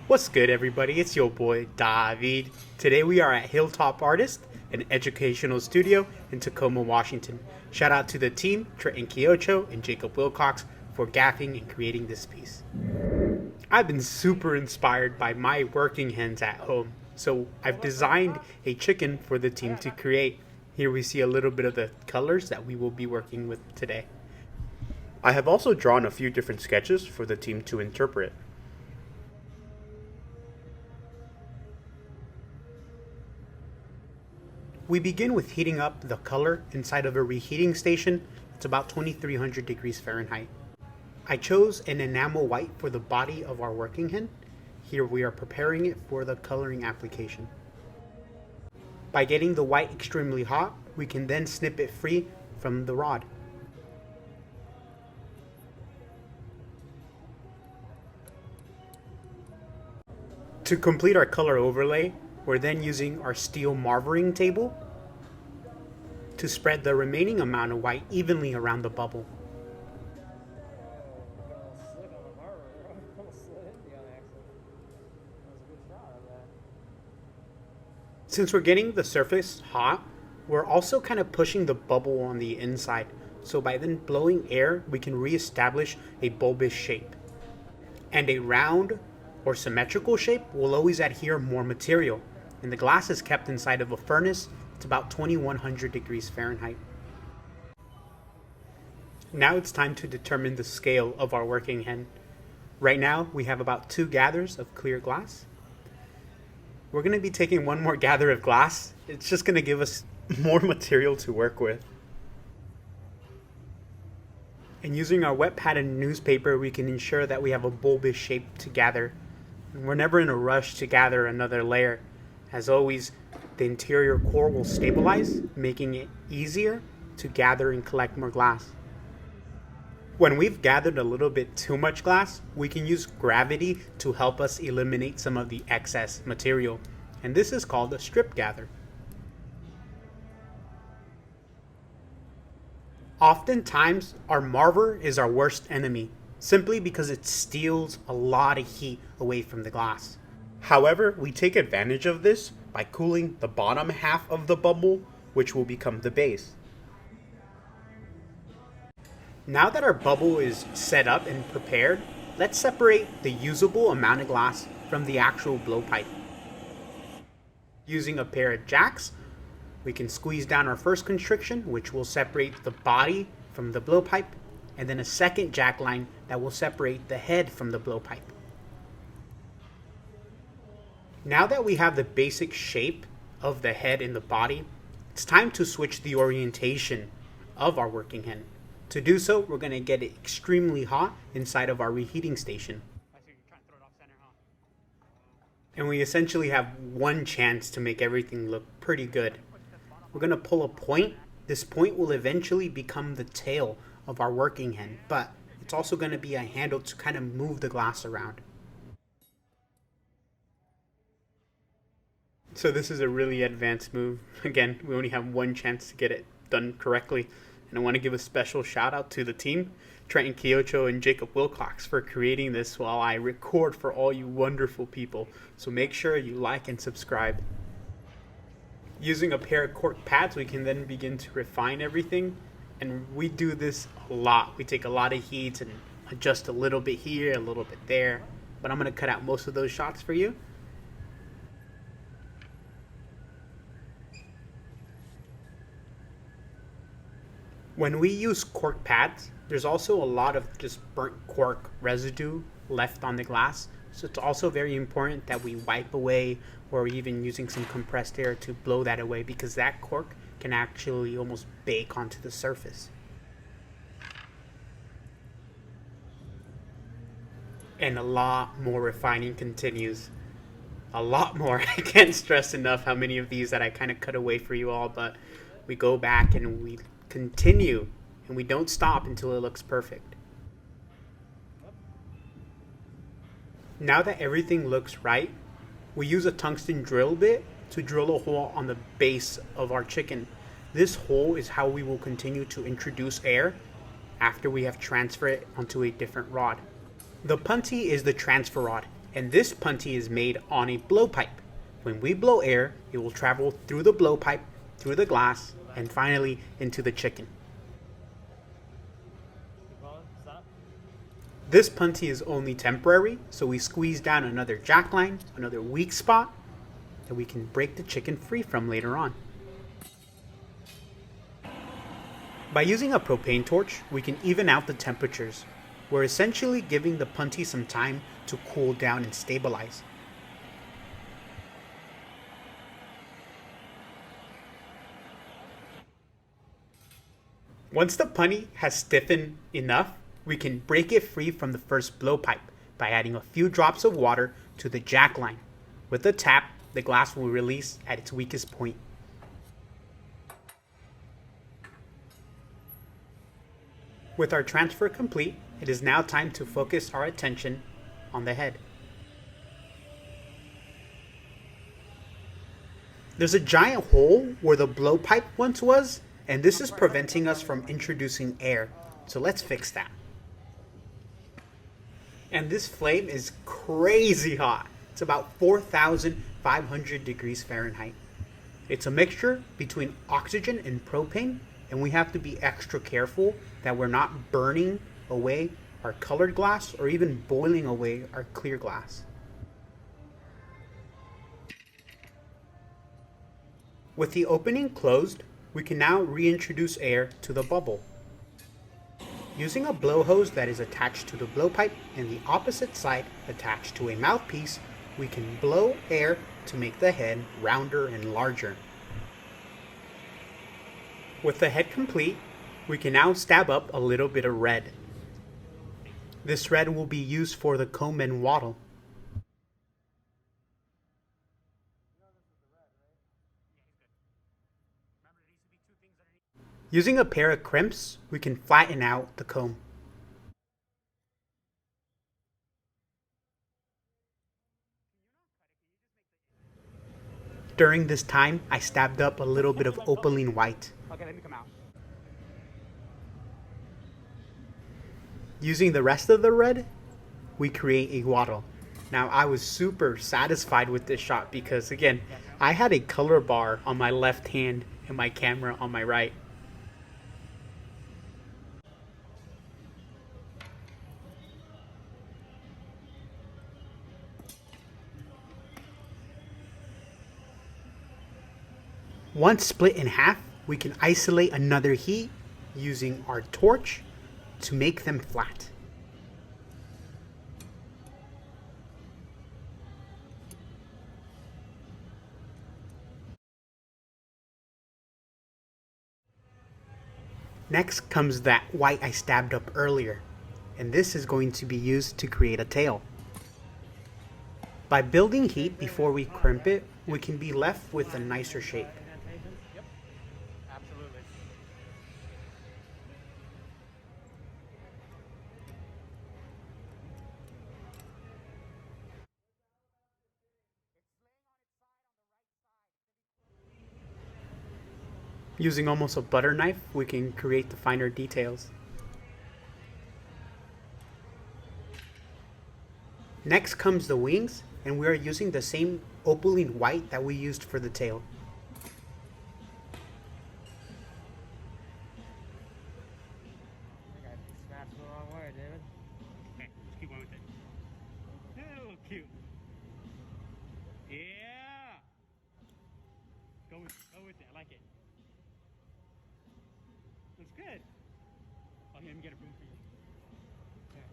What's good, everybody? It's your boy David. Today we are at Hilltop Artist, an educational studio in Tacoma, Washington. Shout out to the team, Trenton Quiocho and Jacob Willcox, for gaffing and creating this piece. I've been super inspired by my working hands at home, so I've designed a chicken for the team to create. Here we see a little bit of the colors that we will be working with today. I have also drawn a few different sketches for the team to interpret. We begin with heating up the color inside of a reheating station. It's about 2300 degrees Fahrenheit. I chose an enamel white for the body of our working hen. Here we are preparing it for the coloring application. By getting the white extremely hot, we can then snip it free from the rod. To complete our color overlay, we're then using our steel marvering table to spread the remaining amount of white evenly around the bubble. Since we're getting the surface hot, we're also kind of pushing the bubble on the inside. So by then blowing air, we can reestablish a bulbous shape. And a round or symmetrical shape will always adhere more material. And the glass is kept inside of a furnace. It's about 2100 degrees Fahrenheit. Now it's time to determine the scale of our working hen. Right now we have about 2 gathers of clear glass. We're going to be taking one more gather of glass. It's just going to give us more material to work with. And using our wet pattern newspaper, we can ensure that we have a bulbous shape to gather. And we're never in a rush to gather another layer. As always, the interior core will stabilize, making it easier to gather and collect more glass. When we've gathered a little bit too much glass, we can use gravity to help us eliminate some of the excess material. And this is called a strip gather. Oftentimes, our marver is our worst enemy, simply because it steals a lot of heat away from the glass. However, we take advantage of this by cooling the bottom half of the bubble, which will become the base. Now that our bubble is set up and prepared, let's separate the usable amount of glass from the actual blowpipe. Using a pair of jacks, we can squeeze down our first constriction, which will separate the body from the blowpipe, and then a second jack line that will separate the head from the blowpipe. Now that we have the basic shape of the head and the body, it's time to switch the orientation of our working hen. To do so, we're going to get it extremely hot inside of our reheating station. And we essentially have one chance to make everything look pretty good. We're going to pull a point. This point will eventually become the tail of our working hen, but it's also going to be a handle to kind of move the glass around. So this is a really advanced move. Again, we only have one chance to get it done correctly. And I want to give a special shout out to the team, Trenton Quiocho and Jacob Willcox, for creating this while I record for all you wonderful people. So make sure you like and subscribe. Using a pair of cork pads, we can then begin to refine everything. And we do this a lot. We take a lot of heat and adjust a little bit here, a little bit there. But I'm going to cut out most of those shots for you. When we use cork pads, there's also a lot of just burnt cork residue left on the glass. So it's also very important that we wipe away, or even using some compressed air to blow that away, because that cork can actually almost bake onto the surface. And a lot more refining continues. A lot more. I can't stress enough how many of these that I kind of cut away for you all, but we go back and we continue, and we don't stop until it looks perfect. Now that everything looks right, we use a tungsten drill bit to drill a hole on the base of our chicken. This hole is how we will continue to introduce air after we have transferred it onto a different rod. The punty is the transfer rod. And this punty is made on a blowpipe. When we blow air, it will travel through the blowpipe, through the glass, and finally into the chicken. This punty is only temporary, so we squeeze down another jack line, another weak spot, that we can break the chicken free from later on. By using a propane torch, we can even out the temperatures. We're essentially giving the punty some time to cool down and stabilize. Once the punty has stiffened enough, we can break it free from the first blowpipe by adding a few drops of water to the jack line. With a tap, the glass will release at its weakest point. With our transfer complete, it is now time to focus our attention on the head. There's a giant hole where the blowpipe once was, and this is preventing us from introducing air. So let's fix that. And this flame is crazy hot. It's about 4,500 degrees Fahrenheit. It's a mixture between oxygen and propane, and we have to be extra careful that we're not burning away our colored glass or even boiling away our clear glass. With the opening closed, we can now reintroduce air to the bubble. Using a blow hose that is attached to the blowpipe and the opposite side attached to a mouthpiece, we can blow air to make the head rounder and larger. With the head complete, we can now stab up a little bit of red. This red will be used for the comb and wattle. Using a pair of crimps, we can flatten out the comb. During this time, I stabbed up a little bit of opaline white. Okay, let me come out. Using the rest of the red, we create a wattle. Now, I was super satisfied with this shot because, again, I had a color bar on my left hand and my camera on my right. Once split in half, we can isolate another heat using our torch to make them flat. Next comes that white I stabbed up earlier, and this is going to be used to create a tail. By building heat before we crimp it, we can be left with a nicer shape. Using almost a butter knife, we can create the finer details. Next comes the wings, and we are using the same opaline white that we used for the tail. Snaps the wrong way, David. Okay, just keep going with it. Oh, cute. Yeah! Go with it, I like it. Looks good. Oh, here, let me get a broom for you. Okay.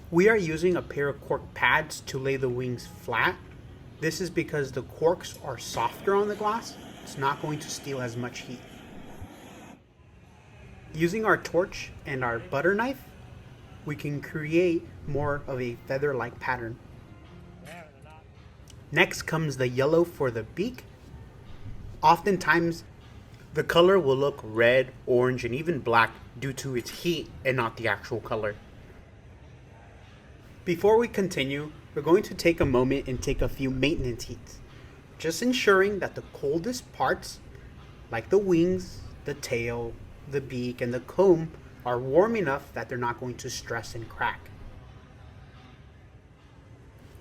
We are using a pair of cork pads to lay the wings flat. This is because the corks are softer on the glass. It's not going to steal as much heat. Using our torch and our butter knife, we can create more of a feather-like pattern. Next comes the yellow for the beak. Oftentimes, the color will look red, orange, and even black due to its heat and not the actual color. Before we continue, we're going to take a moment and take a few maintenance heats. just ensuring that the coldest parts, like the wings, the tail, the beak, and the comb, are warm enough that they're not going to stress and crack.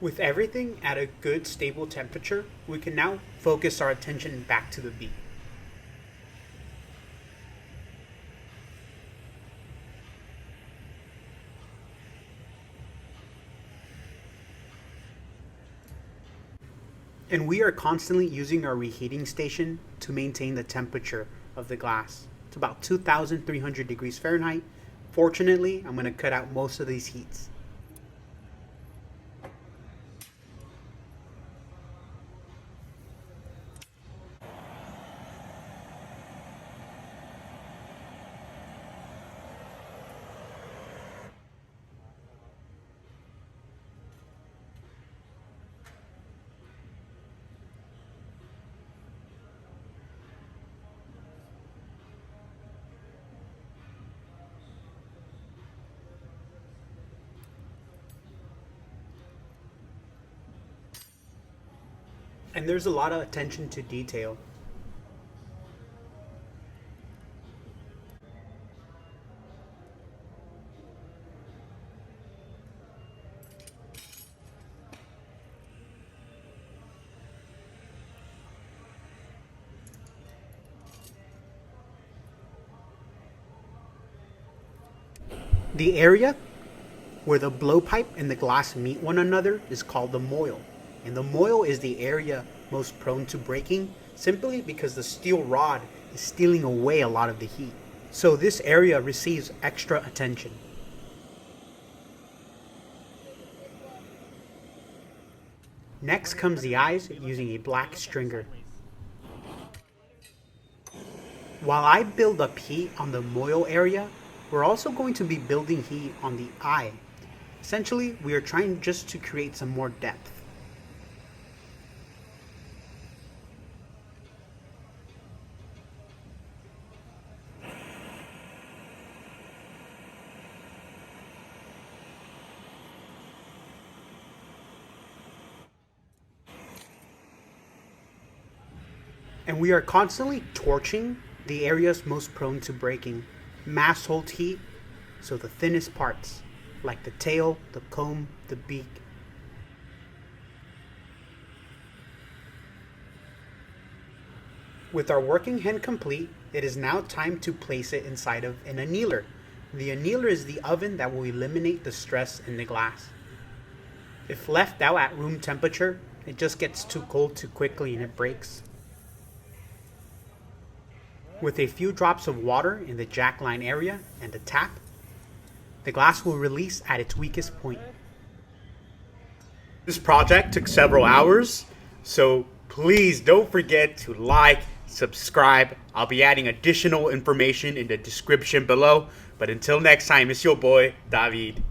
With everything at a good stable temperature, we can now focus our attention back to the beak. And we are constantly using our reheating station to maintain the temperature of the glass. It's about 2,300 degrees Fahrenheit. Fortunately, I'm going to cut out most of these heats. And there's a lot of attention to detail. The area where the blowpipe and the glass meet one another is called the moil. And the moil is the area most prone to breaking simply because the steel rod is stealing away a lot of the heat. So this area receives extra attention. Next comes the eyes using a black stringer. While I build up heat on the moil area, we're also going to be building heat on the eye. Essentially, we are trying just to create some more depth. And we are constantly torching the areas most prone to breaking. Mass hold heat, so the thinnest parts, like the tail, the comb, the beak. With our working hand complete, it is now time to place it inside of an annealer. The annealer is the oven that will eliminate the stress in the glass. If left out at room temperature, it just gets too cold too quickly and it breaks. With a few drops of water in the jack line area and a tap, the glass will release at its weakest point. This project took several hours, so please don't forget to like, subscribe. I'll be adding additional information in the description below. But until next time, it's your boy, David.